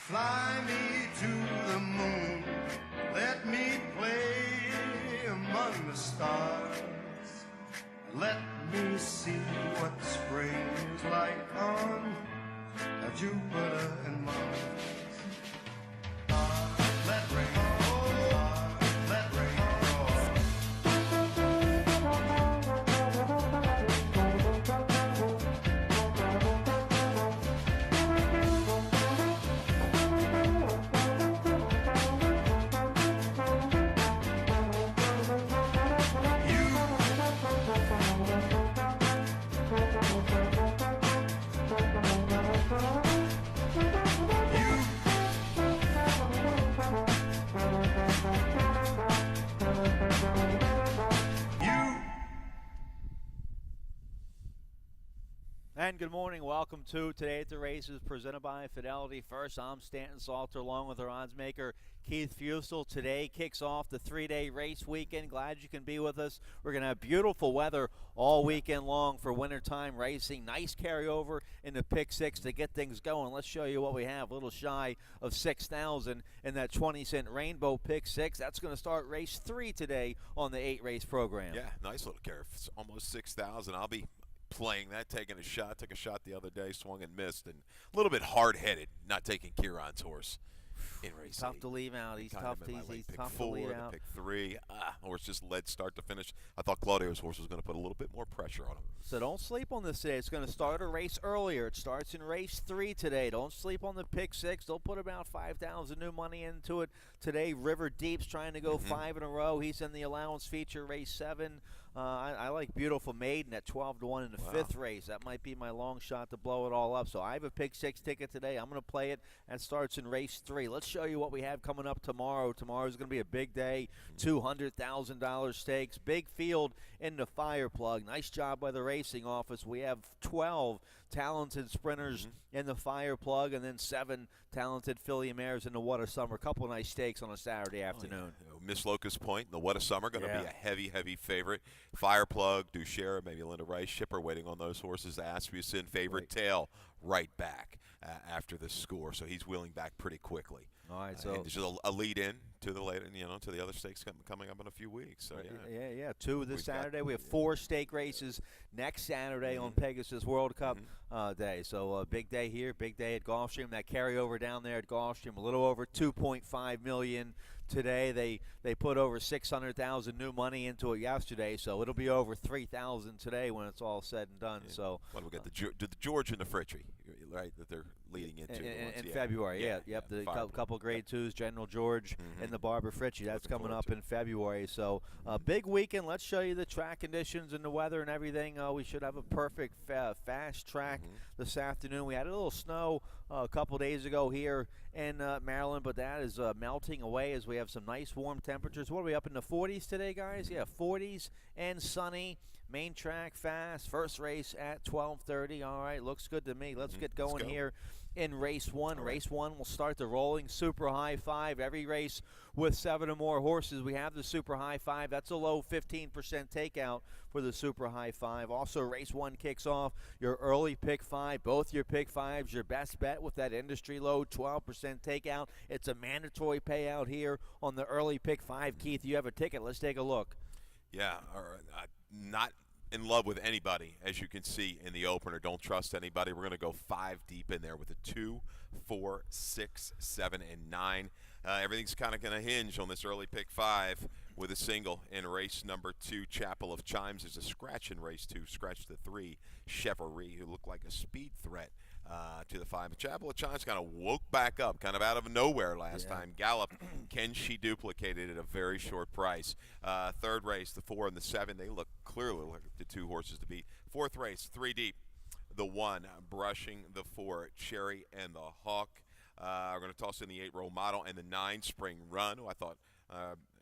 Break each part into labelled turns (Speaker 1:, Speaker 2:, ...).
Speaker 1: Fly me to the moon, let me play among the stars. Let me see what spring is like on Jupiter and Mars. Let rain fall, let rain
Speaker 2: And good morning. Welcome to Today at the Races, presented by Fidelity First. I'm Stanton Salter, along with our odds maker, Keith Fusel. Today kicks off the three-day race weekend. Glad you can be with us. We're going to have beautiful weather all weekend long for wintertime racing. Nice carryover into Pick 6 to get things going. Let's show you what we have. A little shy of 6,000 in that 20-cent Rainbow Pick 6. That's going to start race 3 today on the 8-race program.
Speaker 3: Yeah, nice little carry. It's almost 6,000. I'll be playing that, taking a shot. Took a shot the other day, swung and missed, and a little bit hard-headed not taking Kieran's horse in race
Speaker 2: Tough
Speaker 3: 8.
Speaker 2: to leave out. He's tough to leave out.
Speaker 3: Pick 3. Horse just led start to finish. I thought Claudio's horse was going to put a little bit more pressure on him.
Speaker 2: So don't sleep on this today. It's going to start a race earlier. It starts in race 3 today. Don't sleep on the Pick 6. They'll put about 5,000 new money into it today. River Deep's trying to go 5 in a row. He's in the allowance feature, race 7. I like Beautiful Maiden at 12-1 in the 5th race. That might be my long shot to blow it all up. So I have a Pick 6 ticket today. I'm going to play it. That starts in race 3. Let's show you what we have coming up tomorrow. Tomorrow's going to be a big day. $200,000 stakes. Big field in the Fire Plug. Nice job by the racing office. We have 12 talented sprinters in the Fire Plug, and then 7 talented filly mares in the What a Summer. A couple nice stakes on a Saturday afternoon.
Speaker 3: Miss Locust Point, the What a Summer, going to be a heavy favorite. Fire Plug, Duchera, maybe Linda Rice, Shipper waiting on those horses. Asmussen, favorite. Tail right back after the score, so he's wheeling back pretty quickly.
Speaker 2: All right, so
Speaker 3: there's a lead in to the later, to the other stakes coming up in a few weeks. So
Speaker 2: 2 this Saturday. We have 4 stake races next Saturday on Pegasus World Cup Day. So a big day here, big day at Gulfstream. That carryover down there at Gulfstream, a little over $2.5 million today. They put over 600,000 new money into it yesterday, so it'll be over 3,000 today when it's all said and done.
Speaker 3: Yeah.
Speaker 2: So
Speaker 3: what do we get? The George and the Fritchie, right? That they're leading into
Speaker 2: in February. Yep. The couple grade 2s, General George and the Barbara Fritchie. That's coming up in February. So big weekend. Let's show you the track conditions and the weather and everything. We should have a perfect fast track this afternoon. We had a little snow a couple days ago here in Maryland, but that is melting away as we have some nice warm temperatures. What are we up in the 40s today, guys? Yeah, 40s and sunny. Main track fast. First race at 12:30. All right, looks good to me. Let's get going here in race 1. Right. Race 1 will start the rolling Super High 5. Every race with 7 or more horses, we have the Super High 5. That's a low 15% takeout for the Super High 5. Also, race 1 kicks off your early Pick 5. Both your Pick 5s, your best bet with that industry low 12% takeout. It's a mandatory payout here on the early Pick 5. Keith, you have a ticket. Let's take a look.
Speaker 3: Yeah, not in love with anybody, as you can see in the opener. Don't trust anybody. We're going to go 5 deep in there with a 2, 4, 6, 7, and 9. Everything's kind of going to hinge on this early Pick 5 with a single in race number 2, Chapel of Chimes. There's a scratch in race 2, scratch the 3, Chevrolet, who looked like a speed threat to the 5. Chapel of Chimes kind of woke back up, kind of out of nowhere last time. Gallop, can she duplicate it at a very short price? Third race, the 4 and the 7, they look clearly like the 2 horses to beat. Fourth race, 3 deep, the 1, brushing the 4, Cherry and the Hawk. We're going to toss in the 8, Role Model, and the 9, Spring Run, who I thought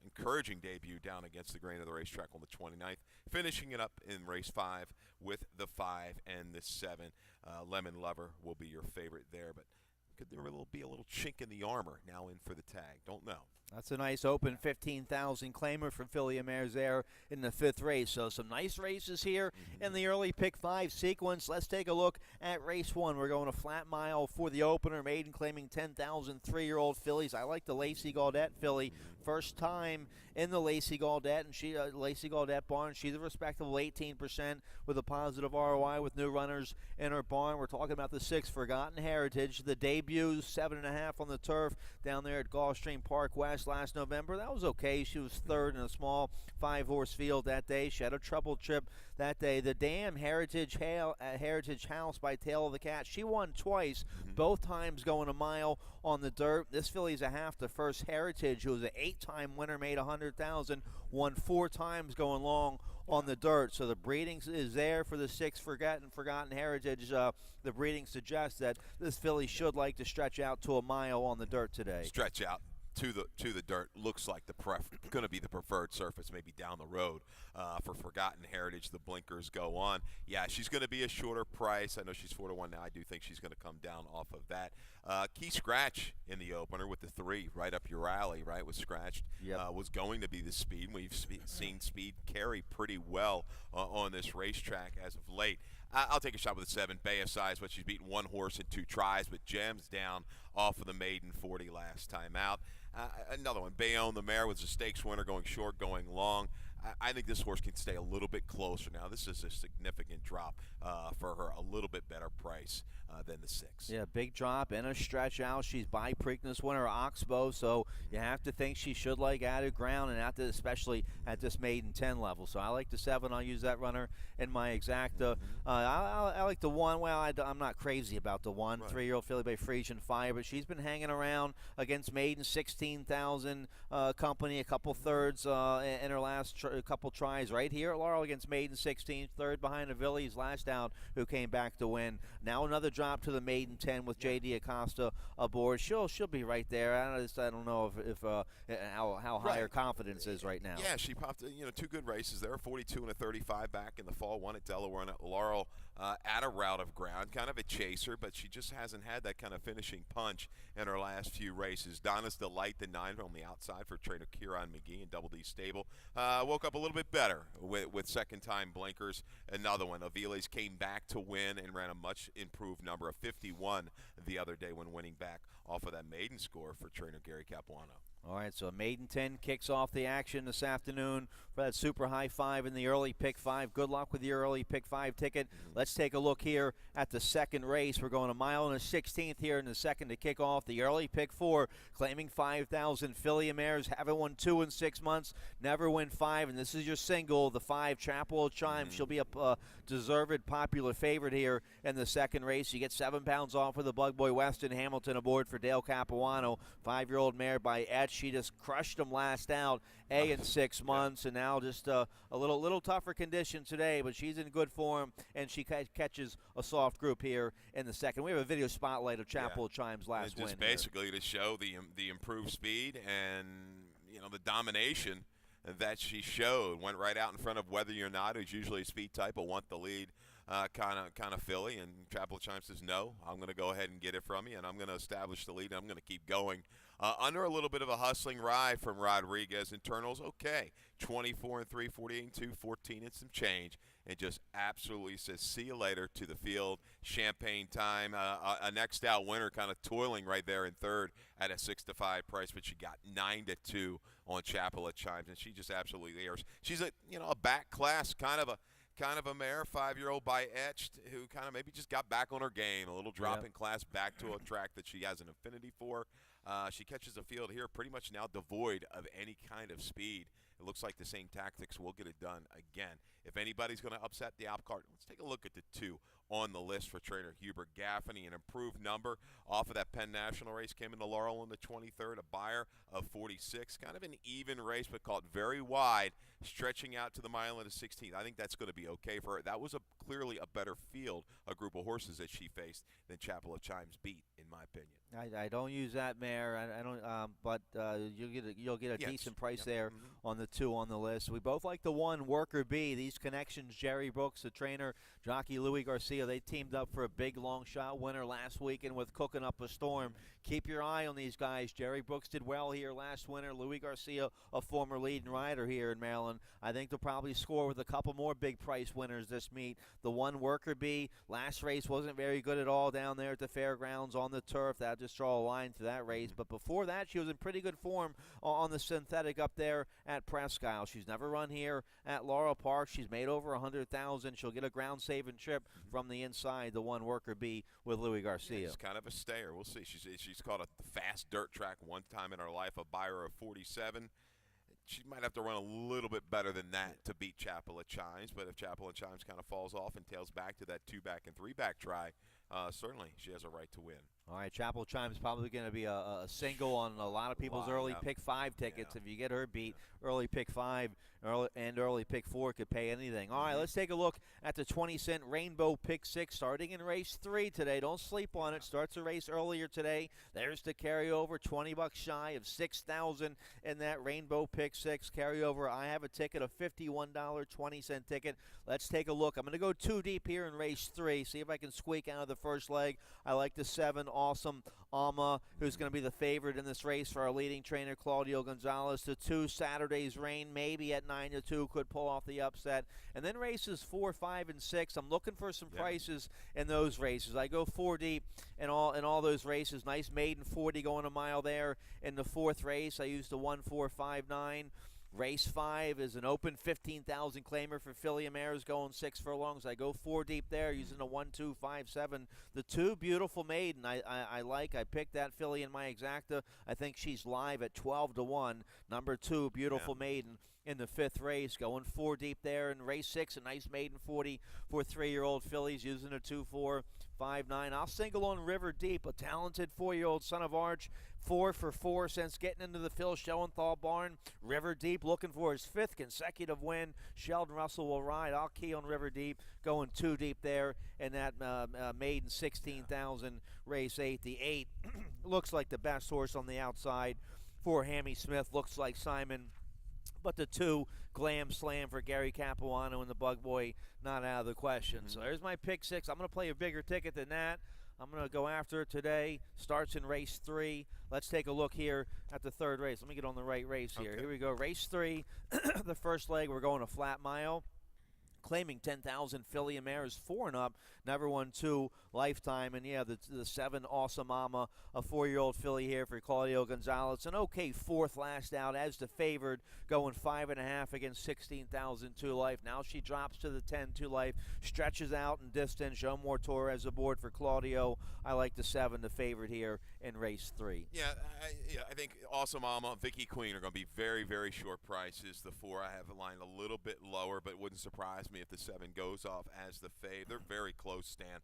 Speaker 3: encouraging debut down against the grain of the racetrack on the 29th. Finishing it up in race 5 with the 5 and the 7. Lemon Lover will be your favorite there, but could there be a little chink in the armor now in for the tag? Don't know.
Speaker 2: That's a nice open 15,000 claimer for Philly Mares there in the 5th race. So some nice races here in the early pick 5 sequence. Let's take a look at race 1. We're going a flat mile for the opener. Maiden claiming 10,000 3-year-old fillies. I like the Lacey Gaudette filly. First time in the Lacey Gaudette and Lacey Gaudette barn. She's a respectable 18% with a positive ROI with new runners in her barn. We're talking about the 6 Forgotten Heritage. The debut 7.5 on the turf down there at Gulfstream Park West last November. That was okay. She was 3rd in a small 5-horse field that day. She had a trouble trip that day. The Dam Heritage House by Tail of the Cat. She won twice, both times going a mile on the dirt. This filly's a half to First Heritage, who was an 8-time winner, made 100,000, won 4 times going long on the dirt. So the breeding is there for the 6 Forgotten Heritage. The breeding suggests that this filly should like to stretch out to a mile on the dirt today.
Speaker 3: Stretch out to the dirt looks like going to be the preferred surface, maybe down the road for Forgotten Heritage. The blinkers go on. Yeah, she's going to be a shorter price. I know she's 4-1 now. I do think she's going to come down off of that. Key Scratch in the opener with the 3, right up your alley, right? Was scratched.
Speaker 2: Yep.
Speaker 3: Was going to be the speed. We've seen speed carry pretty well on this racetrack as of late. I'll take a shot with a 7, Bay of Size, but she's beaten 1 horse in 2 tries, but Gems down off of the maiden 40 last time out. Another one, Bayonne the mare was a stakes winner, going short, going long. I think this horse can stay a little bit closer now. This is a significant drop for her, a little bit better price than the 6.
Speaker 2: Yeah, big drop and a stretch out. She's by Preakness winner Oxbow, so you have to think she should like added ground, and especially at this maiden 10 level. So I like the 7. I'll use that runner in my exacta. I like the 1. Well, I'm not crazy about the 1.
Speaker 3: Right.
Speaker 2: 3-year-old filly by Frisian Fire, but she's been hanging around against maiden 16,000 company, a couple thirds in her last couple tries right here at Laurel against maiden 16, 3rd behind the Villies last out, who came back to win. Now another drop to the maiden 10 with J.D. Acosta aboard. She'll be right there. I don't know if how high her confidence is right now.
Speaker 3: Yeah, she popped 2 good races there, 42 and a 35 back in the fall, 1 at Delaware and at Laurel at a route of ground, kind of a chaser, but she just hasn't had that kind of finishing punch in her last few races. Donna's Delight, the 9 on the outside for trainer Kieran McGee and Double D Stable. Woke up a little bit better with second-time blinkers. Another one, Aviles came back to win and ran a much improved number of 51 the other day when winning back off of that maiden score for trainer Gary Capuano.
Speaker 2: All right, so maiden 10 kicks off the action this afternoon for that super high 5 in the early pick 5. Good luck with your early pick 5 ticket. Let's take a look here at the second race. We're going a mile and a 16th here in the second to kick off the early pick 4, claiming 5,000 filly mares. Haven't won 2 in 6 months, never win 5, and this is your single, the 5 Chapel Chime. She'll be a deserved popular favorite here in the second race. You get 7 pounds off with the Bug Boy Weston Hamilton aboard for Dale Capuano. 5-year-old mare by Ed. She just crushed him last out, in 6 months, and now just a little tougher condition today, but she's in good form, and she catches a soft group here in the second. We have a video spotlight of Chapel Chime's last win.
Speaker 3: Just basically to show the improved speed and the domination that she showed. Went right out in front of Whether You're Not, who's usually a speed type, will want the lead kind of filly, and Chapel Chime says, no, I'm going to go ahead and get it from you, and I'm going to establish the lead, and I'm going to keep going. Under a little bit of a hustling ride from Rodriguez. Internals, okay, 24 and 3, 48 and 2, 14 and some change, and just absolutely says, see you later to the field. Champagne time. A next out winner kind of toiling right there in third at a 6-5 price, but she got 9-2 on Chapel at Chimes, and she just absolutely airs. She's a back class kind of a mare, 5-year-old by Etched, who kind of maybe just got back on her game, a little drop in class back to a track that she has an affinity for. She catches a field here pretty much now devoid of any kind of speed. It looks like the same tactics will get it done again. If anybody's going to upset the apple cart, let's take a look at the 2 on the list for trainer Hubert Gaffney. An improved number off of that Penn National race, came into Laurel in the 23rd, a buyer of 46. Kind of an even race, but caught very wide, stretching out to the mile and a 16th. I think that's going to be okay for her. That was clearly a better field, a group of horses that she faced, than Chapel of Chimes beat in my opinion.
Speaker 2: I don't use that mare. I don't. But you'll get a
Speaker 3: Yes.
Speaker 2: decent price
Speaker 3: Yep.
Speaker 2: there
Speaker 3: Mhm.
Speaker 2: on the 2 on the list. We both like the 1 Worker B. These connections, Jerry Brooks, the trainer, jockey Louis Garcia, they teamed up for a big long shot winner last weekend with Cooking Up a Storm. Keep your eye on these guys. Jerry Brooks did well here last winter. Louis Garcia, a former leading rider here in Maryland. I think they'll probably score with a couple more big price winners this meet. The 1 Worker B, last race wasn't very good at all down there at the fairgrounds on the turf. That just draw a line to that race. But before that, she was in pretty good form on the synthetic up there at Presque Isle. She's never run here at Laurel Park. She's made over 100,000. She'll get a ground-saving trip from the inside, the 1 Worker B with Louis Garcia.
Speaker 3: It's kind of a stayer. We'll see. She's caught a fast dirt track one time in her life, a buyer of 47. She might have to run a little bit better than that to beat Chapel at Chimes, but if Chapel at Chimes kind of falls off and tails back to that 2-back and 3-back try, certainly she has a right to win.
Speaker 2: All right, Chapel Chimes probably going to be a single on a lot of people's early pick 5 tickets.
Speaker 3: Yeah.
Speaker 2: If you get her beat, early pick 5 early pick 4 could pay anything. All right, let's take a look at the 20-cent Rainbow Pick 6 starting in race 3 today. Don't sleep on it. Starts a race earlier today. There's the carryover, $20 shy of $6,000 in that Rainbow Pick 6 carryover. I have a ticket, a $51 20-cent ticket. Let's take a look. I'm going to go 2 deep here in race 3, see if I can squeak out of the first leg. I like the 7 Awesome Alma, who's going to be the favorite in this race for our leading trainer, Claudio Gonzalez. The 2 Saturday's Rain, maybe at 9-2, could pull off the upset. And then races 4, 5, and 6. I'm looking for some prices in those races. I go 4 deep in all those races. Nice maiden 40 going a mile there in the 4th race. I used the 1, 4, 5, 9. Race 5 is an open 15,000 claimer for filly mares going 6 furlongs. I go 4 deep there using a 1, 2, 5, 7. The 2 Beautiful Maiden I like. I picked that filly in my exacta. I think she's live at 12-1. Number 2 Beautiful Maiden in the 5th race, going 4 deep there. In race 6, a nice maiden 40 for 3-year-old fillies using a 2, 4, 5, 9. I'll single on River Deep, a talented 4-year-old son of Arch. 4 for 4 since getting into the Phil Schoenthal barn. River Deep looking for his 5th consecutive win. Sheldon Russell will ride. I'll key on River Deep, going 2 deep there in that maiden 16,000 race 8. The 8 looks like the best horse on the outside for Hammy Smith. Looks like Simon. But the 2, Glam Slam for Gary Capuano and the Bug Boy, not out of the question. So there's my pick 6. I'm going to play a bigger ticket than that. I'm going to go after it today. Starts in race 3. Let's take a look here at the 3rd race. Let me get on the right race here.
Speaker 3: Okay.
Speaker 2: Here we go. Race 3, the first leg, we're going a flat mile. Claiming 10,000 filly and mares 4 and up, never won 2 lifetime. And yeah, the 7 Awesome Mama, a 4-year-old filly here for Claudio Gonzalez. An okay 4th last out as the favored, going 5.5 against 16,000 2 life. Now she drops to the 10 2 life, stretches out in distance. Joe Moore Torres aboard for Claudio. I like the 7, the favorite here in race 3.
Speaker 3: Yeah, I think Awesome Alma, Vicky Queen are going to be very, very short prices. The 4 I have a line a little bit lower, but it wouldn't surprise me if the 7 goes off as the fave. They're very close, Stan.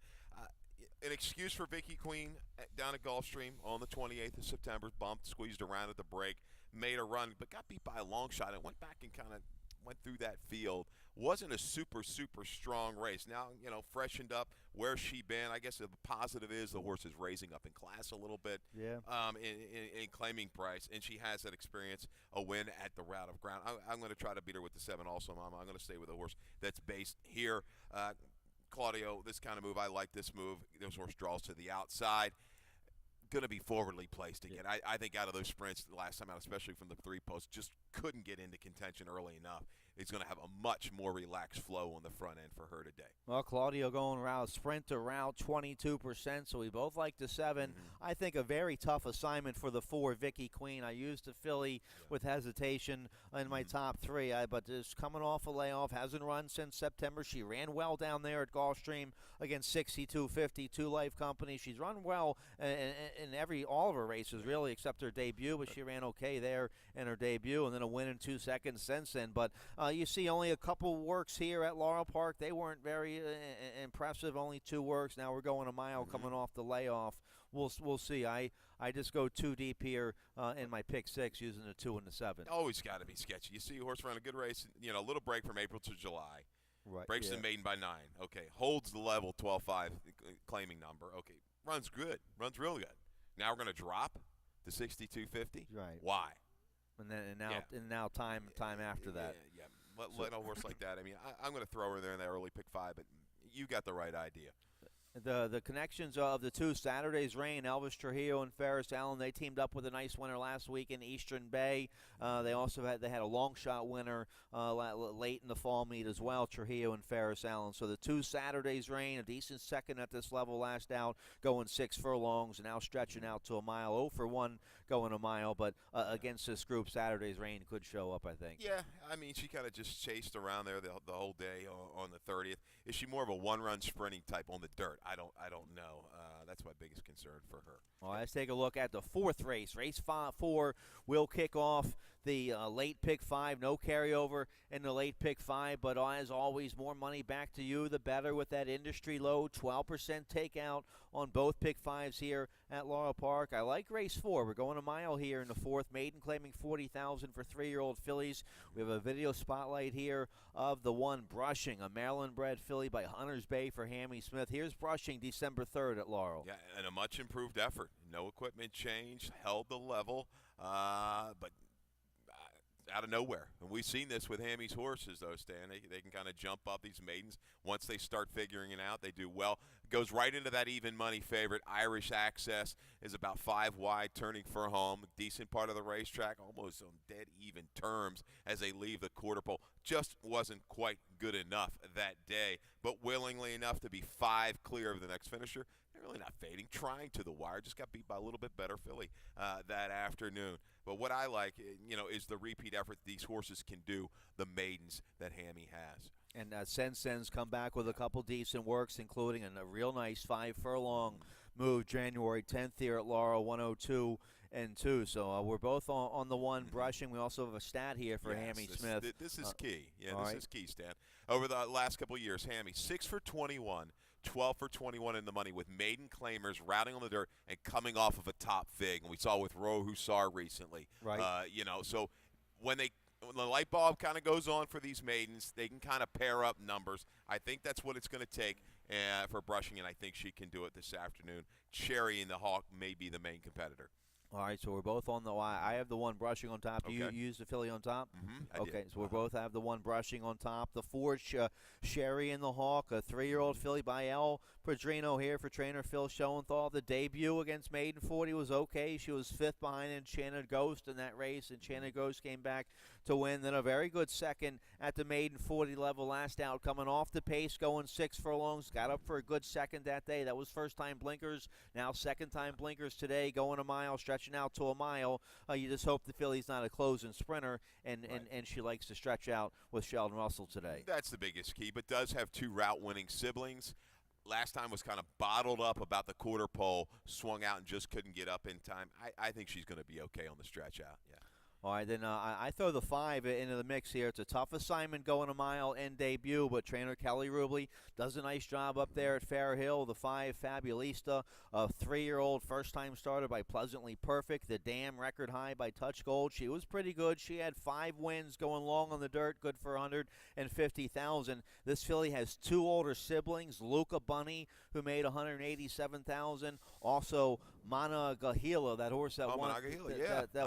Speaker 3: An excuse for Vicky Queen down at Gulfstream on the 28th of September. Bumped, squeezed around at the break, made a run, but got beat by a long shot and went back and kind of went through that field. Wasn't a super, super strong race. Now, freshened up. Where's she been? I guess the positive is the horse is raising up in class a little bit.
Speaker 2: Yeah.
Speaker 3: In claiming price, and she has that experience, a win at the route of ground. I'm going to try to beat her with the 7 also, Mama. I'm going to stay with a horse that's based here. Claudio, this kind of move, I like this move. This horse draws to the outside. Going to be forwardly placed again.
Speaker 2: Yeah.
Speaker 3: I think out of those sprints the last time out, especially from the 3 post, just couldn't get into contention early enough. It's going to have a much more relaxed flow on the front end for her today.
Speaker 2: Well, Claudio going route sprint to route 22%, so we both like the 7. I think a very tough assignment for the 4, Vicky Queen. I used the filly with hesitation in my top 3, but is coming off a layoff, hasn't run since September. She ran well down there at Gulfstream against 62.50, 2 Life Company. She's run well in all of her races, really, except her debut, but she ran okay there in her debut, and then a win in 2 seconds since then. But you see only a couple works here at Laurel Park. They weren't very impressive, only 2 works. Now we're going a mile coming off the layoff. We'll see. I just go 2 deep here in my pick 6 using the 2 and the 7.
Speaker 3: Always got to be sketchy. You see a horse run a good race, a little break from April to July.
Speaker 2: Right.
Speaker 3: Breaks the maiden by 9. Okay. Holds the level 12.5 claiming number. Okay. runs good, runs real good. Now we're going to drop to 62.50.
Speaker 2: Right.
Speaker 3: Why?
Speaker 2: And now time after that.
Speaker 3: Yeah. Let a horse like that. I mean, I'm going to throw her there in that early pick 5, but you got the right idea.
Speaker 2: The connections of the two Saturday's rain, Elvis Trujillo and Ferris Allen, they teamed up with a nice winner last week in Eastern Bay. They also had a long shot winner late in the fall meet as well, Trujillo and Ferris Allen. So the two Saturday's rain, a decent second at this level last out, going 6 furlongs, and now stretching out to a mile. 0 for 1 going a mile, but against this group, Saturday's rain could show up, I think.
Speaker 3: Yeah, I mean, she kind of just chased around there the whole day on the 30th. Is she more of a one-run sprinting type on the dirt? I don't know. That's my biggest concern for her.
Speaker 2: Well, let's take a look at the fourth race. Race 4 will kick off the late pick 5. No carryover in the late pick 5, but as always, more money back to you, the better with that industry low. 12% takeout on both pick 5s here at Laurel Park. I like race 4. We're going a mile here in the fourth. Maiden claiming $40,000 for 3-year-old fillies. We have a video spotlight here of the one Brushing, a Maryland-bred filly by Hunters Bay for Hammy Smith. Here's Brushing December 3rd at Laurel.
Speaker 3: Yeah, and a much improved effort. No equipment change, held the level, but out of nowhere. And we've seen this with Hammy's horses, though, Stan. They can kind of jump up these maidens. Once they start figuring it out, they do well. Goes right into that even money favorite. Irish Access is about 5 wide, turning for home. Decent part of the racetrack, almost on dead even terms as they leave the quarter pole. Just wasn't quite good enough that day, but willingly enough to be 5 clear of the next finisher. They're really not fading, trying to the wire. Just got beat by a little bit better filly that afternoon. But what I like, is the repeat effort these horses can do, the maidens that Hammy has.
Speaker 2: And Sensen's come back with a couple decent works, including a real nice 5 furlong move January 10th here at Laurel, 102-2. So we're both on the one Brushing. We also have a stat here for Hammy Smith.
Speaker 3: This is key. Yeah, this is key, Stan. Over the last couple of years, Hammy, 6 for 21. 12 for 21 in the money with maiden claimers routing on the dirt and coming off of a top fig. And we saw with Ro Hussar recently.
Speaker 2: Right.
Speaker 3: So when the light bulb kind of goes on for these maidens, they can kind of pair up numbers. I think that's what it's going to take for Brushing, and I think she can do it this afternoon. Cherry and the Hawk may be the main competitor.
Speaker 2: All right, so we're both on the Y. I have the one Brushing on top. Do you use the filly on top?
Speaker 3: Mm-hmm,
Speaker 2: okay, so we both have the one Brushing on top. The 4, Sherry and the Hawk, a 3-year-old filly by El Padrino here for trainer Phil Schoenthal. The debut against Maiden 40 was okay. She was 5th behind Enchanted Ghost in that race. Enchanted Ghost came back to win. Then a very good second at the Maiden 40 level last out, coming off the pace, going 6 furlongs. Got up for a good second that day. That was first-time blinkers. Now second-time blinkers today, going a mile, stretching out to a mile. You just hope the filly's not a closing sprinter, and she likes to stretch out with Sheldon Russell today.
Speaker 3: That's the biggest key, but does have 2 route-winning siblings. Last time was kind of bottled up about the quarter pole, swung out and just couldn't get up in time. I think she's going to be okay on the stretch out, yeah.
Speaker 2: All right, then I throw the 5 into the mix here. It's a tough assignment going a mile in debut, but trainer Kelly Rubley does a nice job up there at Fair Hill. The 5, Fabulista, a 3-year-old first-time starter by Pleasantly Perfect. The Dam record high by Touch Gold. She was pretty good. She had 5 wins going long on the dirt, good for 150,000. This filly has 2 older siblings, Luca Bunny, who made 187,000. Also, Mana Gahila, that horse that won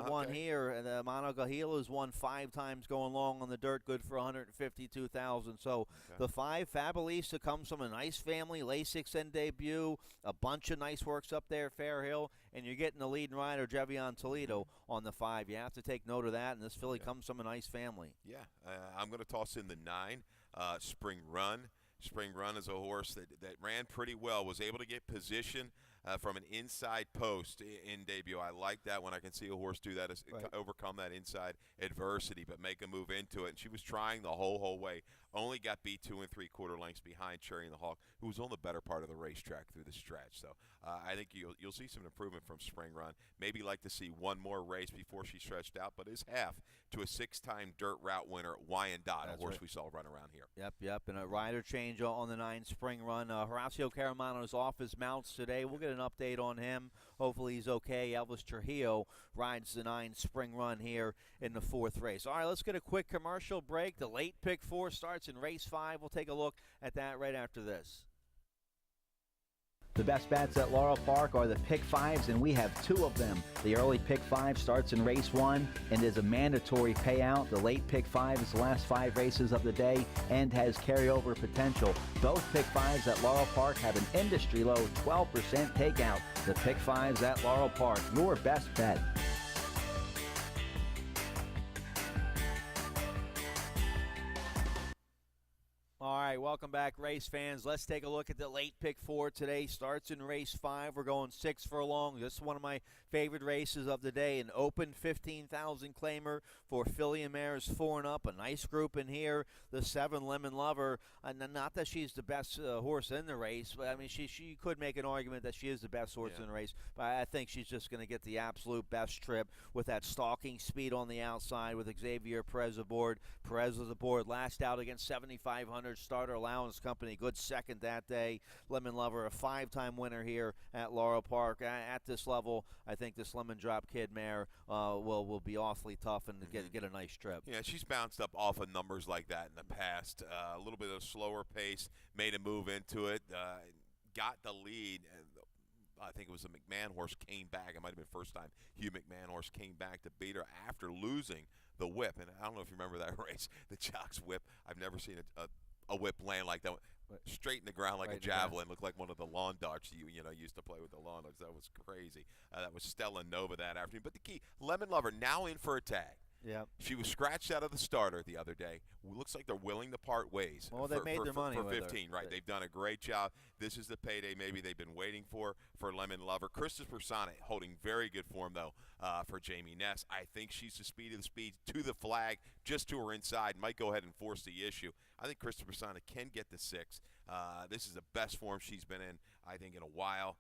Speaker 2: won here, and Mana Gahila's won 5 times going long on the dirt, good for 152,000. So the 5, Fabulista, comes from a nice family, Lasix in debut, a bunch of nice works up there, Fair Hill, and you're getting the leading rider, Jevion Toledo, on the 5. You have to take note of that, and this filly comes from a nice family.
Speaker 3: Yeah, I'm going to toss in the 9, Spring Run. Spring Run is a horse that ran pretty well, was able to get position from an inside post in debut. I like that when I can see a horse do that, overcome that inside adversity, but make a move into it. And she was trying the whole way. Only got beat 2 3/4 lengths behind Cherry and the Hawk, who was on the better part of the racetrack through the stretch. So I think you'll see some improvement from Spring Run. Maybe like to see one more race before she stretched out, but is half to a 6-time dirt route winner, Wyandotte, a horse we saw run around here.
Speaker 2: Yep, and a rider change on the 9, Spring Run. Horacio Caramano's off his mounts today. We'll get an update on him. Hopefully he's okay. Elvis Trujillo rides the 9, Spring Run here in the 4th race. All right, let's get a quick commercial break. The late pick 4 starts in race 5. We'll take a look at that right after this.
Speaker 4: The best bets at Laurel Park are the Pick Fives, and we have 2 of them. The early Pick Five starts in race 1 and is a mandatory payout. The late Pick Five is the last 5 races of the day and has carryover potential. Both Pick Fives at Laurel Park have an industry-low 12% takeout. The Pick Fives at Laurel Park, your best bet.
Speaker 2: All right, welcome back, race fans. Let's take a look at the late pick 4 today. Starts in race 5. We're going 6 furlong. This is one of my favorite races of the day. An open 15,000 claimer for filly and mares 4 and up. A nice group in here. The 7 Lemon Lover. Not that she's the best horse in the race, but I mean she could make an argument that she is the best horse in the race. But I think she's just going to get the absolute best trip with that stalking speed on the outside with Xavier Perez aboard. Perez was aboard last out against 7,500. Starter Allowance Company, good second that day. Lemon Lover, a 5-time winner here at Laurel Park. At this level, I think this Lemon Drop Kid mare will be awfully tough and get a nice trip.
Speaker 3: Yeah, she's bounced up off of numbers like that in the past. A little bit of a slower pace, made a move into it, got the lead. I think it was a McMahon horse came back. It might have been first time Hugh McMahon horse came back to beat her after losing the whip. And I don't know if you remember that race, the Jock's whip. I've never seen a whip land like that, straight in the ground like a javelin. Looked like one of the lawn darts you used to play with the lawn darts. That was crazy. That was Stella Nova that afternoon. But the key, Lemon Lover now in for a tag.
Speaker 2: Yeah.
Speaker 3: She was scratched out of the starter the other day. Looks like they're willing to part ways.
Speaker 2: Well, they made their money
Speaker 3: for
Speaker 2: with
Speaker 3: 15,
Speaker 2: her.
Speaker 3: right? They've done a great job. This is the payday maybe they've been waiting for Lemon Lover. Christopher Sonnet holding very good form, though, for Jamie Ness. I think she's the speed of the speed to the flag, just to her inside. Might go ahead and force the issue. I think Christopher Sonnet can get the 6. This is the best form she's been in, I think, in a while.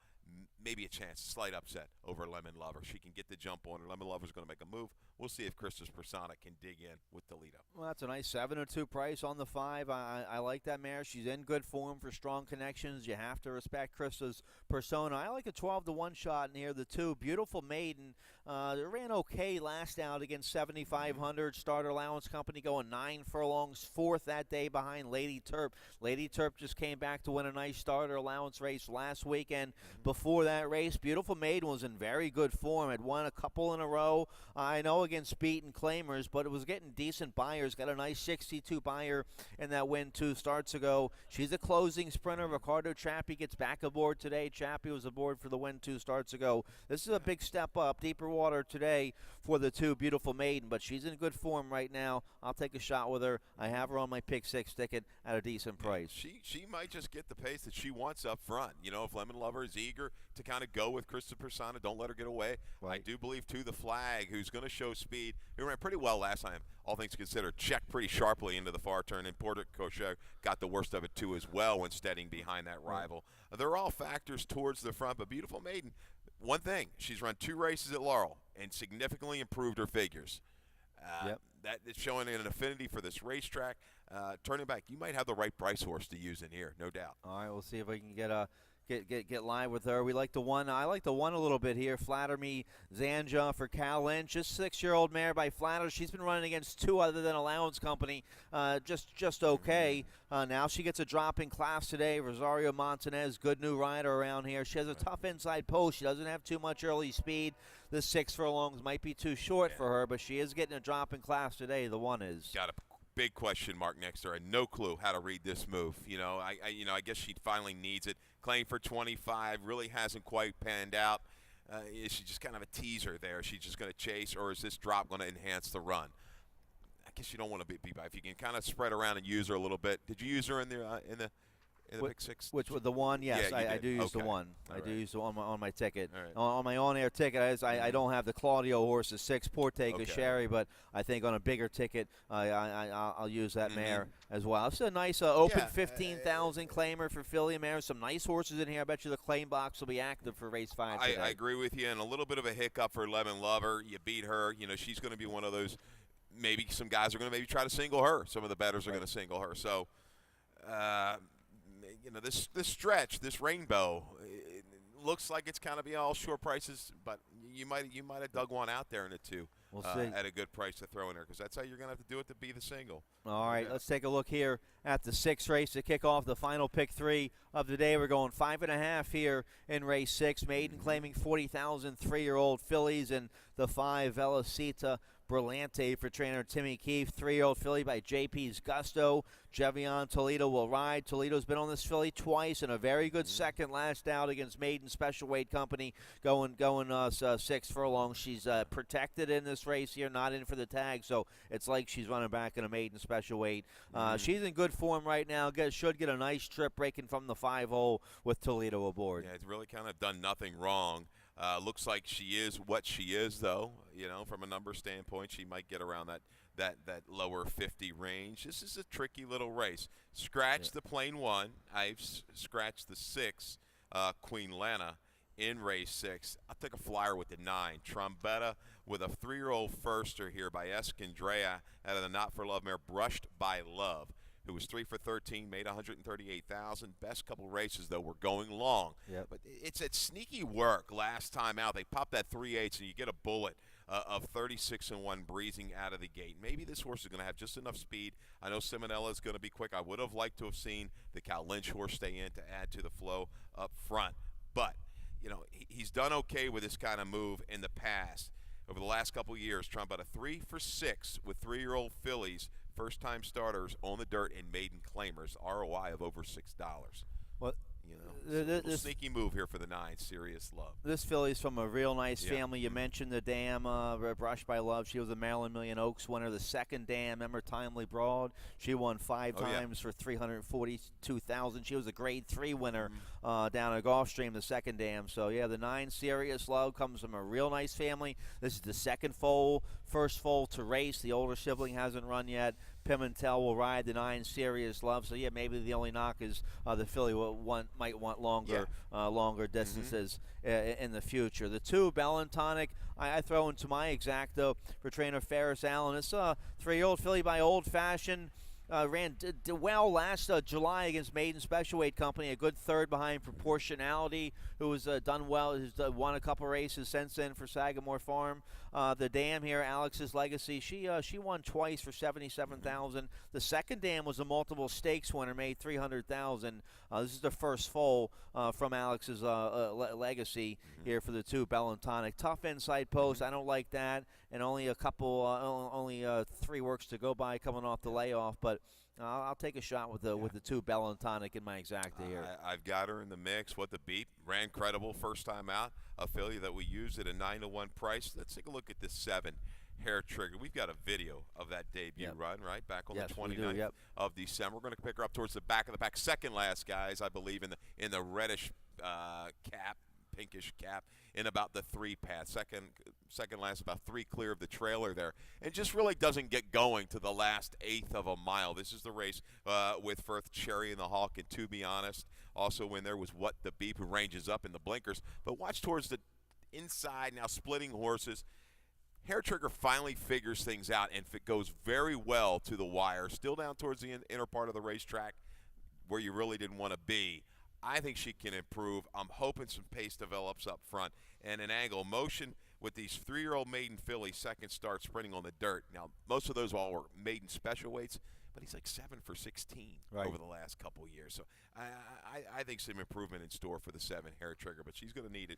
Speaker 3: Maybe a chance, slight upset over Lemon Lover. She can get the jump on her. Lemon Lover's going to make a move. We'll see if Christus Persona can dig in with Toledo.
Speaker 2: Well, that's a nice 7-2 price on the 5. I like that mare. She's in good form for strong connections. You have to respect Krista's persona. I like a 12-1 shot in here. The 2, Beautiful Maiden. They ran okay last out against 7,500. Starter Allowance Company going 9 furlongs, 4th that day behind Lady Terp. Lady Terp just came back to win a nice starter allowance race last weekend. Before that race, Beautiful Maiden was in very good form. Had won a couple in a row. I know against beaten claimers, but it was getting decent buyers. Got a nice 62 buyer in that win 2 starts ago. She's a closing sprinter. Ricardo Chappie gets back aboard today. Chappie was aboard for the win 2 starts ago. This is a big step up, deeper water today for the 2, Beautiful Maiden, but she's in good form right now. I'll take a shot with her. I have her on my pick 6 ticket at a decent price.
Speaker 3: She might just get the pace that she wants up front. You know, if Lemon Lover is eager to kind of go with Christopher Persona, don't let her get away. Right. I do believe, too, the flag, who's going to show speed, who ran pretty well last time, all things considered, checked pretty sharply into the far turn, and Porter Cochet got the worst of it, too, as well when steadying behind that rival. They're all factors towards the front, but Beautiful Maiden, one thing, she's run 2 races at Laurel and significantly improved her figures. That is showing an affinity for this racetrack. Turning back, you might have the right price horse to use in here, no doubt.
Speaker 2: All right, we'll see if we can get live with her. We like the 1. I like the 1 a little bit here. Flatter Me Zanja for Cal Lynch. Just 6-year-old mare by Flatter. She's been running against 2 other than Allowance Company. Just okay. Now she gets a drop in class today. Rosario Montanez, good new rider around here. She has a tough inside post. She doesn't have too much early speed. The 6 furlongs might be too short for her, but she is getting a drop in class today. The 1 is.
Speaker 3: Got a big question mark next to her. No clue how to read this move. I guess she finally needs it. Claim for 25 really hasn't quite panned out. Is she just kind of a teaser there? Is she just going to chase, or is this drop going to enhance the run? I guess you don't want to be by. If you can kind of spread around and use her a little bit. Did you use her in the pick 6?
Speaker 2: Which was the 1? Yes,
Speaker 3: Yeah,
Speaker 2: I do use the 1.
Speaker 3: All
Speaker 2: I do
Speaker 3: right.
Speaker 2: use the 1 on my ticket.
Speaker 3: All right.
Speaker 2: On my on-air ticket, I don't have the Claudio horse, the 6 Portega Sherry, but I think on a bigger ticket, I'll use that mare as well. It's a nice open 15,000 claimer for filly and mare. Some nice horses in here. I bet you the claim box will be active for race 5 today.
Speaker 3: I agree with you, and a little bit of a hiccup for Lemon Lover. You beat her. You know, she's going to be one of those. Maybe some guys are going to maybe try to single her. Some of the bettors are going to single her. So, this stretch, this rainbow, it looks like it's kind of be all short prices, but you might have dug one out there in the 2
Speaker 2: We'll see.
Speaker 3: at a good price to throw in there, because that's how you're going to have to do it to be the single.
Speaker 2: All right, let's take a look here at the 6th race to kick off the final pick 3 of the day. We're going 5.5 here in race 6. Maiden claiming 40,000 3-year-old fillies, and the 5 Velocita Brillante for trainer Timmy Keefe. 3-year-old filly by JP's Gusto. Jevion Toledo will ride. Toledo's been on this filly twice in a very good second last out against Maiden Special Weight Company, going 6 furlongs. She's protected in this race here, not in for the tag, so it's like she's running back in a Maiden Special Weight. She's in good form right now. Should get a nice trip breaking from the 5-hole with Toledo aboard.
Speaker 3: Yeah, it's really kind of done nothing wrong. Looks like she is what she is, though. From a number standpoint, she might get around that lower 50 range. This is a tricky little race. Scratch the plain 1. I've scratched the 6, Queen Lana, in race 6. I'll take a flyer with the 9. Trombetta with a 3-year-old firster here by Escondrea out of the Not For Love mare, Brushed by Love, who was 3 for 13, made 138,000. Best couple races, though, were going long.
Speaker 2: Yep.
Speaker 3: But it's at sneaky work last time out. They popped that 3/8, and you get a bullet of 36-1 breezing out of the gate. Maybe this horse is going to have just enough speed. I know Simonella is going to be quick. I would have liked to have seen the Cal Lynch horse stay in to add to the flow up front. But, he's done okay with this kind of move in the past. Over the last couple of years, Trump out a 3 for 6 with 3-year-old fillies, first-time starters on the dirt and maiden claimers, ROI of over $6.
Speaker 2: Well,
Speaker 3: This sneaky move here for the 9, Serious Love.
Speaker 2: This filly's from a real nice family. You mentioned the dam, Brushed by Love. She was a Maryland Million Oaks winner. The second dam, Emma Timely Broad. She won 5 times for $342,000. She was a Grade 3 winner down at Gulfstream, the second dam. So, the 9, Serious Love, comes from a real nice family. This is the second foal, first foal to race. The older sibling hasn't run yet. Pimentel will ride the 9, Serious Love. So, maybe the only knock is the filly might want longer distances in the future. The 2, Bellantonic, I throw into my exacto for trainer Ferris Allen. It's a 3-year-old filly by Old Fashioned. Ran well last July against Maiden Special Weight Company, a good third behind Proportionality, who has done well, who's won a couple races since then for Sagamore Farm. The dam here, Alex's Legacy, she won twice for $77,000. The second dam was a multiple stakes winner, made $300,000. This is the first foal from Alex's Legacy here for the 2, Bellantonic. Tough inside post, I don't like that, and only a couple, only 3 works to go by coming off the layoff, but I'll take a shot with the 2, Bellantonic in my exacta here.
Speaker 3: I've got her in the mix. What the beat? Ran credible first time out. A filly that we used at a 9-1 price. Let's take a look at this 7, Hair Trigger. We've got a video of that debut run, right? Back on the 29th of December. We're going to pick her up towards the back of the pack. Second last, guys, I believe, in the reddish cap, pinkish cap, in about the 3 path. Second last, about 3 clear of the trailer there, and just really doesn't get going to the last 1/8 of a mile. This is the race with Firth Cherry and the Hawk, and to be honest, also in there was What the Beep, who ranges up in the blinkers. But watch towards the inside now, splitting horses. Hair Trigger finally figures things out, and it goes very well to the wire. Still down towards the inner part of the racetrack, where you really didn't want to be. I think she can improve. I'm hoping some pace develops up front and an angle. Motion with these 3-year-old maiden fillies, second start sprinting on the dirt. Now, most of those all were maiden special weights, but he's like 7 for 16 over the last couple of years. So I think some improvement in store for the 7, Hair Trigger, but she's going to need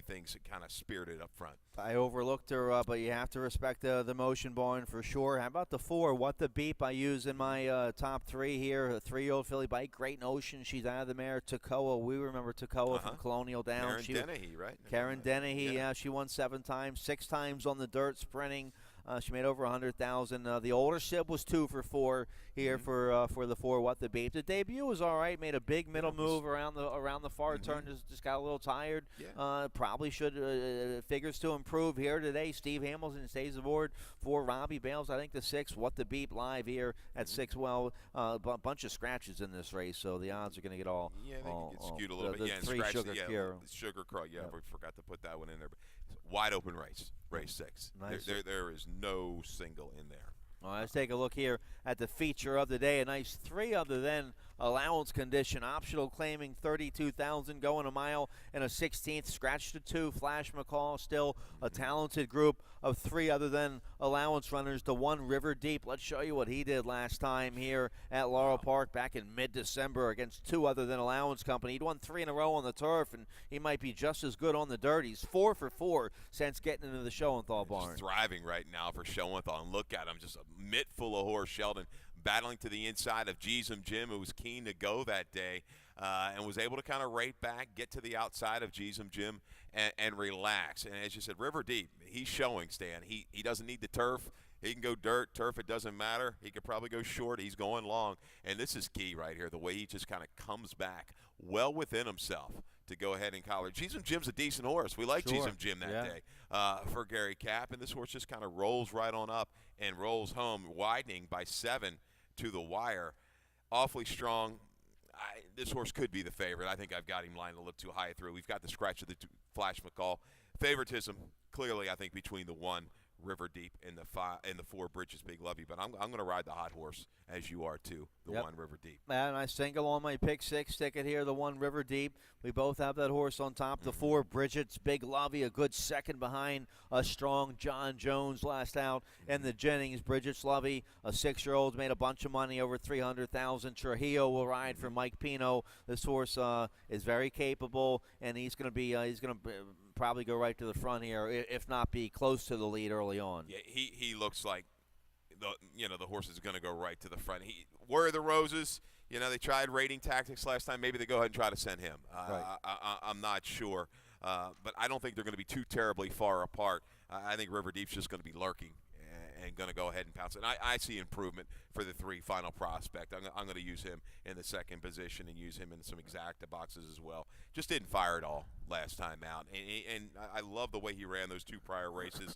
Speaker 3: things kind of spirited up front. I
Speaker 2: overlooked her, but you have to respect the motion barn for sure. How about the 4, What the Beep? I use in my top 3 here. A 3-year-old filly by Great Notion. She's out of the mare Tacoa. We remember Tacoa from Colonial Downs.
Speaker 3: Karen Dennehy, right?
Speaker 2: Karen Dennehy, she won 7 times, 6 times on the dirt sprinting. She made over $100,000. The older sib was 2 for 4 here for the 4, What the Beep. The debut was all right. Made a big middle move around the far turn. Just got a little tired. Probably should figures to improve here today. Steve Hamilton stays aboard for Robbie Bales. I think the 6, What the Beep, live here at 6. Well, a bunch of scratches in this race, so the odds are going to get all.
Speaker 3: Yeah, they can get skewed a little bit.
Speaker 2: The 3 Sugar Cure.
Speaker 3: Sugar Crow. Yeah, we forgot to put that one in there. But wide open race 6.
Speaker 2: Nice.
Speaker 3: There is no single in there.
Speaker 2: Well, let's take a look here at the feature of the day. A nice 3 other than allowance condition. Optional claiming 32,000, going a mile and a 16th. Scratch to 2. Flash McCall, still a talented group of 3 other than allowance runners. The 1 River Deep. Let's show you what he did last time here at Laurel Park back in mid-December against 2 other than allowance company. He'd won 3 in a row on the turf, and he might be just as good on the dirt. He's 4 for 4 since getting into the Schoenthal barn.
Speaker 3: Just thriving right now for Schoenthal. And look at him, just a mitt full of horse. Sheldon battling to the inside of Jeezum Jim, who was keen to go that day, and was able to kind of rate back, get to the outside of Jeezum Jim, and relax. And as you said, River Deep, he's showing, Stan. He doesn't need the turf. He can go dirt, turf, it doesn't matter. He could probably go short. He's going long. And this is key right here, the way he just kind of comes back well within himself to go ahead and collar. Jeezum Jim's a decent horse. We like Jeezum Jim that day for Gary Capp. And this horse just kind of rolls right on up and rolls home, widening by 7 to the wire. Awfully strong. This horse could be the favorite. I think I've got him lined a little too high through. We've got the scratch of the Flash McCall. Favoritism, clearly, I think, between the 1 River Deep and the 4 Bridges Big Lovey, but I'm going to ride the hot horse, as you are too, the 1 River Deep.
Speaker 2: And I single on my pick 6 ticket here, the 1 River Deep. We both have that horse on top. The 4 Bridget's Big Lovey, a good second behind a strong John Jones last out, and the Jennings Bridget's Lovey, a 6-year-old, made a bunch of money, over 300,000. Trujillo will ride for Mike Pino. This horse is very capable, and he's going to probably go right to the front here, if not be close to the lead early on.
Speaker 3: Yeah, he looks like the horse is going to go right to the front. Where are the roses? They tried rating tactics last time. Maybe they go ahead and try to send him.
Speaker 2: Right.
Speaker 3: I'm not sure, but I don't think they're going to be too terribly far apart. I think River Deep's just going to be lurking and going to go ahead and pounce. And I see improvement for the 3 final prospect. I'm going to use him in the second position and use him in some exacta boxes as well. Just didn't fire at all last time out. And I love the way he ran those 2 prior races.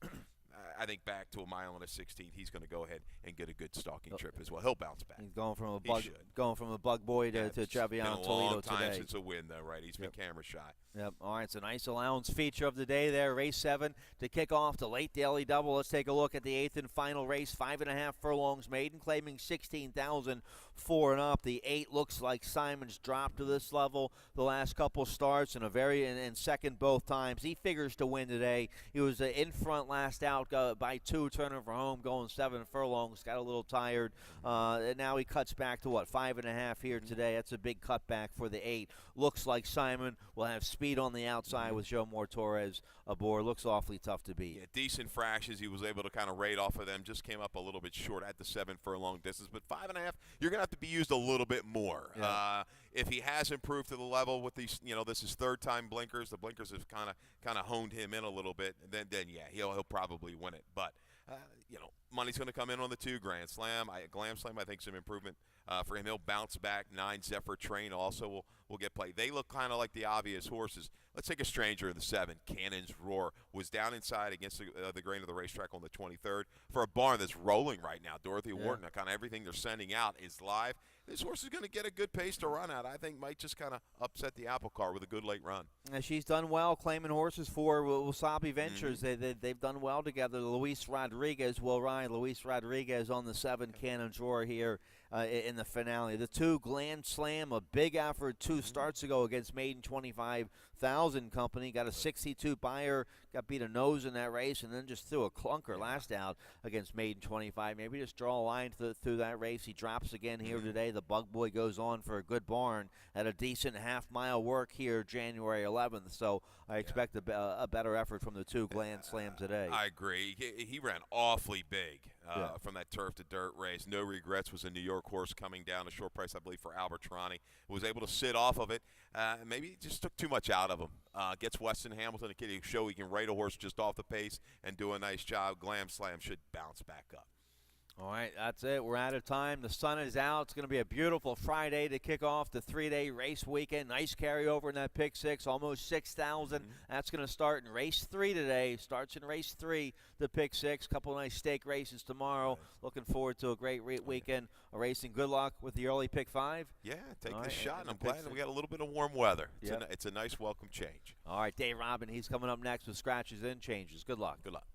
Speaker 3: I think back to a mile and a 16th, he's going to go ahead and get a good stalking trip as well. He'll bounce back.
Speaker 2: He's going from a bug boy to Trevion Toledo today.
Speaker 3: It's been a long time since a win, though, right? He's been camera shy.
Speaker 2: Yep. All right, it's a nice allowance feature of the day there. Race 7 to kick off the late daily double. Let's take a look at the 8th and final race. 5.5 furlongs maiden, claiming 16,000 4 and up. The 8 looks like Simon's dropped to this level the last couple starts, and and second both times. He figures to win today. He was in front last out by 2, turning for home, going 7 furlongs. Got a little tired. And now he cuts back to 5.5 here today. That's a big cutback for the 8. Looks like Simon will have speed on the outside with Joe Moore Torres aboard. Looks awfully tough to beat.
Speaker 3: Yeah, decent fractions. He was able to kind of rate off of them. Just came up a little bit short at the 7 furlong distance. But 5.5, you're going to have to be used a little bit more.
Speaker 2: Yeah.
Speaker 3: If he has improved to the level with these, this is 3rd time blinkers. The blinkers have kind of honed him in a little bit. And then yeah, he'll probably win it. But money's going to come in on the 2 Grand Slam. Glam Slam, I think some improvement for him. He'll bounce back. 9 Zephyr Train also will get played. They look kind of like the obvious horses. Let's take a stranger in the 7. Cannon's Roar was down inside against the grain of the racetrack on the 23rd for a barn that's rolling right now. Dorothy Wharton, kind of everything they're sending out is live. This horse is going to get a good pace to run at. I think might just kind of upset the apple cart with a good late run.
Speaker 2: And she's done well claiming horses for Wasabi Ventures. They've done well together. Luis Rodriguez will ride. Luis Rodriguez on the 7 Cannon's Roar here in the finale. The 2 Grand Slam, a big effort 2 starts ago against Maiden 25,000 company. Got a 62 buyer, got beat a nose in that race, and then just threw a clunker last out against Maiden 25. Maybe just draw a line through that race. He drops again here today. The Bug Boy goes on for a good barn at a decent half-mile work here January 11th. So I expect a better effort from the 2 Grand Slam today.
Speaker 3: I agree. He ran awfully big from that turf to dirt race. No Regrets was a New York horse coming down a short price, I believe, for Albert Trani. Was able to sit off of it. Maybe he just took too much out of him. Gets Weston Hamilton, a kid who show he can ride a horse just off the pace and do a nice job. Glam Slam should bounce back up.
Speaker 2: All right, that's it. We're out of time. The sun is out. It's going to be a beautiful Friday to kick off the 3-day race weekend. Nice carryover in that pick 6, almost 6,000. That's going to start in race 3 today. Starts in race 3, the pick 6. Couple of nice stake races tomorrow. Looking forward to a great weekend of racing. Good luck with the early pick 5.
Speaker 3: Yeah, take the shot. And I'm glad that we got a little bit of warm weather. It's a nice welcome change.
Speaker 2: All right, Dave Robin, he's coming up next with scratches and changes. Good luck.
Speaker 3: Good luck.